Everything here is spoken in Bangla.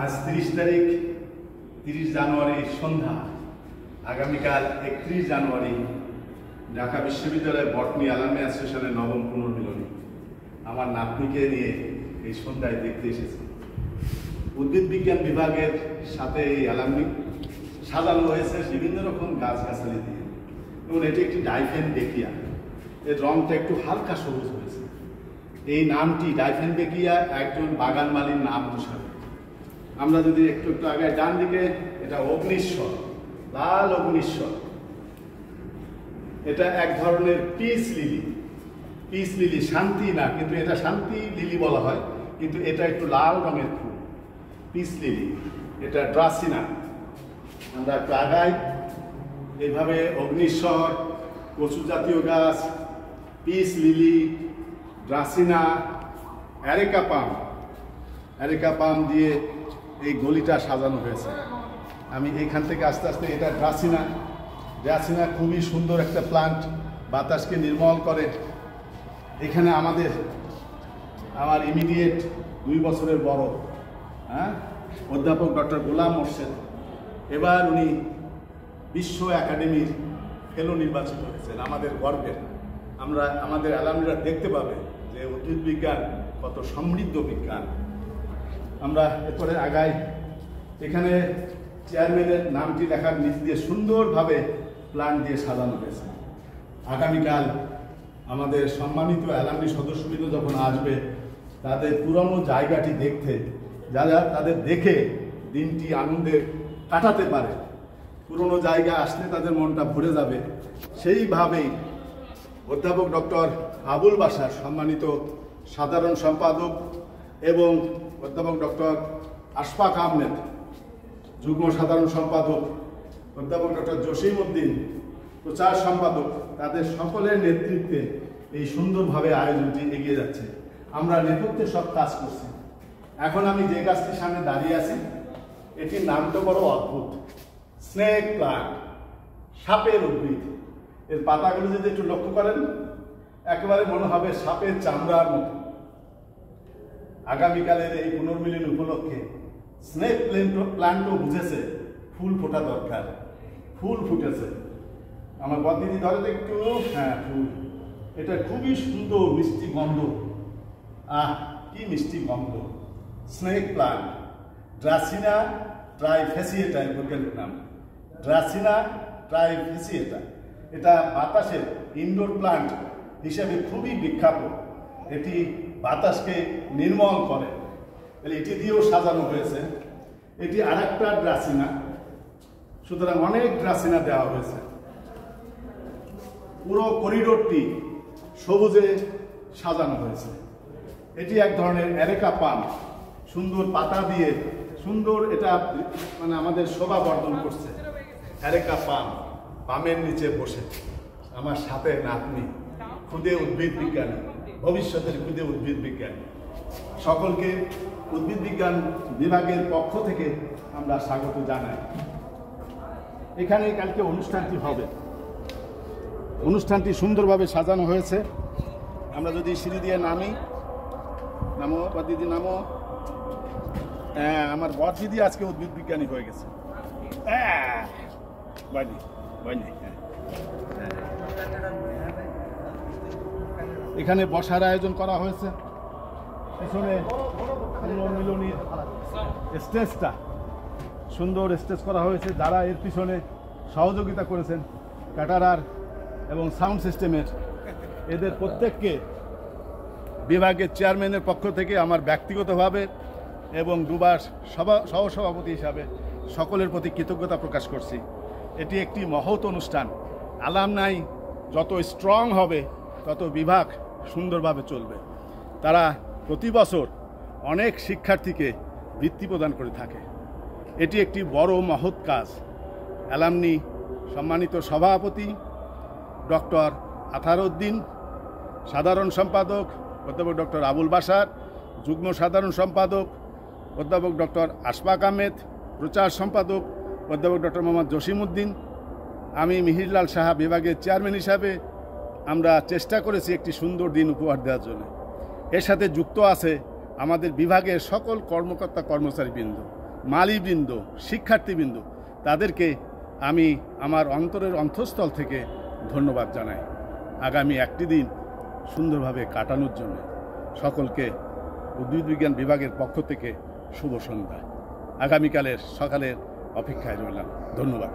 আজ 30 তারিখ 30 জানুয়ারি সন্ধ্যা। আগামীকাল 31 জানুয়ারি ঢাকা বিশ্ববিদ্যালয়ের বটনি অ্যালামনি অ্যাসোসিয়েশনের নবম পুনর্মিলনী। আমার নাতনিকে নিয়ে এই সন্ধ্যায় দেখতে এসেছি। উদ্ভিদ বিজ্ঞান বিভাগের সাথে এই অ্যালামনি সাজানো হয়েছে বিভিন্ন রকম গাছগাছালি দিয়ে, এবং এটি একটি ডাইফেনবেকিয়া। এর রংটা একটু হালকা সবুজ হয়েছে। এই নামটি ডাইফেনবেকিয়া একজন বাগান মালির নাম অনুসারে। আমরা যদি একটু একটু আগে ডান দিকে, এটা অগ্নিশ্বর, লাল অগ্নিশ্বর। এটা এক ধরনের পিস লিলি। পিস লিলি শান্তি না, কিন্তু এটা শান্তি লিলি বলা হয়, কিন্তু এটা একটু লাল রঙের ফুল, পিস লিলি। এটা ড্রাসিনা। আমরা একটু আগাই, এইভাবে অগ্নিশ্বর, কচু জাতীয় গাছ, পিস লিলি, ড্রাসিনা, অ্যারেকা পাম দিয়ে এই গলিটা সাজানো হয়েছে। আমি এইখান থেকে আস্তে আস্তে, এটা ড্রাসিনা খুবই সুন্দর একটা প্লান্ট, বাতাসকে নির্মল করে। এখানে আমার ইমিডিয়েট 2 বছরের বড় অধ্যাপক ডক্টর গোলাম মোর্শেদ, এবার উনি বিশ্ব একাডেমির ফেলো নির্বাচিত হয়েছেন। আমাদের গর্বের। আমাদের অ্যালামনিরা দেখতে পাবে যে উদ্ভিদ বিজ্ঞান কত সমৃদ্ধ বিজ্ঞান। আমরা এরপরে আগাই। এখানে চেয়ারম্যানের নামটি লেখার নিচ দিয়ে সুন্দরভাবে প্ল্যান দিয়ে সাজানো হয়েছে। আগামীকাল আমাদের সম্মানিত অ্যালামনি সদস্যবৃন্দ যখন আসবে, তাদের পুরনো জায়গাটি দেখতে, যারা তাদের দেখে দিনটি আনন্দে কাটাতে পারে, পুরনো জায়গা আসলে তাদের মনটা ভরে যাবে, সেইভাবেই অধ্যাপক ডক্টর আবুল বাশার সম্মানিত সাধারণ সম্পাদক এবং অধ্যাপক ডক্টর আশফাক আহমেদ যুগ্ম সাধারণ সম্পাদক, অধ্যাপক ডক্টর জসিম উদ্দিন প্রচার সম্পাদক, তাদের সকলের নেতৃত্বে এই সুন্দরভাবে আয়োজনটি এগিয়ে যাচ্ছে। আমরা নেতৃত্বে সব কাজ করছি। এখন আমি যে গাছটির সামনে দাঁড়িয়ে আছি, এটির নামটা বড় অদ্ভুত, স্নেক প্লান্ট, সাপের উদ্ভিদ। এর পাতাগুলো যদি একটু লক্ষ্য করেন, একেবারে মনে হবে সাপের চামড়ার মতো। আগামীকালের এই পুনর্মিলনী উপলক্ষে স্নেক প্ল্যান্টও বুঝেছে ফুল ফোটা দরকার। ফুল ফুটেছে। আমার বদিদি ধরে একটু, হ্যাঁ ফুল। এটা খুবই সুন্দর মিষ্টি গন্ধ। কি মিষ্টি গন্ধ। স্নেক প্লান্ট, ড্রাসিনা ট্রাইফেসিয়েটা এর বৈজ্ঞানিক নাম, ড্রাসিনা ট্রাইফেসিয়েটা। এটা বাতাসের ইনডোর প্লান্ট হিসেবে খুবই বিখ্যাত। এটি বাতাসকে নির্মল করে। তাহলে এটি দিয়েও সাজানো হয়েছে। এটি আরেকটা ড্রাসিনা। সুতরাং অনেক ড্রাসিনা দেওয়া হয়েছে। পুরো করিডোরটি সবুজে সাজানো হয়েছে। এটি এক ধরনের অ্যারেকা পাম, সুন্দর পাতা দিয়ে সুন্দর, এটা মানে আমাদের শোভা বর্ধন করছে। অ্যারেকা পামের নিচে বসে আমার সাথে নাতনি, খুদে উদ্ভিদ বিজ্ঞানী, ভবিষ্যতের খুদে উদ্ভিদ বিজ্ঞানী। সকলকে উদ্ভিদ বিজ্ঞান বিভাগের পক্ষ থেকে আমরা স্বাগত জানাই। এখানে কালকে অনুষ্ঠানটি হবে। অনুষ্ঠানটি সুন্দরভাবে সাজানো হয়েছে। আমরা যদি সিঁড়ি দিয়ে নামো বা দিদি নামো। হ্যাঁ, আমার বর দিদি আজকে উদ্ভিদ বিজ্ঞানী হয়ে গেছে। এখানে বসার আয়োজন করা হয়েছে। পিছনে পুনর্মিলনীর স্টেজটা সুন্দর স্টেজ করা হয়েছে। যারা এর পিছনে সহযোগিতা করেছেন, ক্যাটারার এবং সাউন্ড সিস্টেমের, এদের প্রত্যেককে বিভাগের চেয়ারম্যানের পক্ষ থেকে আমার ব্যক্তিগতভাবে এবং দুবার সহসভাপতি হিসাবে সকলের প্রতি কৃতজ্ঞতা প্রকাশ করছি। এটি একটি মহৎ অনুষ্ঠান। অ্যালামনাই যত স্ট্রং হবে, তত বিভাগ সুন্দরভাবে চলবে। তারা প্রতি বছর অনেক শিক্ষার্থীকে বৃত্তি প্রদান করে থাকে। এটি একটি বড় মহৎ কাজ। অ্যালামনি সম্মানিত সভাপতি ডক্টর আথারউদ্দিন, সাধারণ সম্পাদক অধ্যাপক ডক্টর আবুল বাশার, যুগ্ম সাধারণ সম্পাদক অধ্যাপক ডক্টর আশফাক আহমেদ, প্রচার সম্পাদক অধ্যাপক ডক্টর মোহাম্মদ জসিম উদ্দিন, আমি মিহিরলাল সাহা বিভাগের চেয়ারম্যান হিসাবে আমরা চেষ্টা করেছি একটি সুন্দর দিন উপহার দেওয়ার জন্য। এর সাথে যুক্ত আছে আমাদের বিভাগের সকল কর্মকর্তা কর্মচারীবৃন্দ। মালিবৃন্দ, শিক্ষার্থীবৃন্দ, তাদেরকে আমি আমার অন্তরের অন্তঃস্থল থেকে ধন্যবাদ জানাই। আগামী একটি দিন সুন্দরভাবে কাটানোর জন্য সকলকে উদ্ভিদ বিজ্ঞান বিভাগের পক্ষ থেকে শুভ সন্ধ্যা। আগামীকালের সকালের অপেক্ষায় রইলাম। ধন্যবাদ।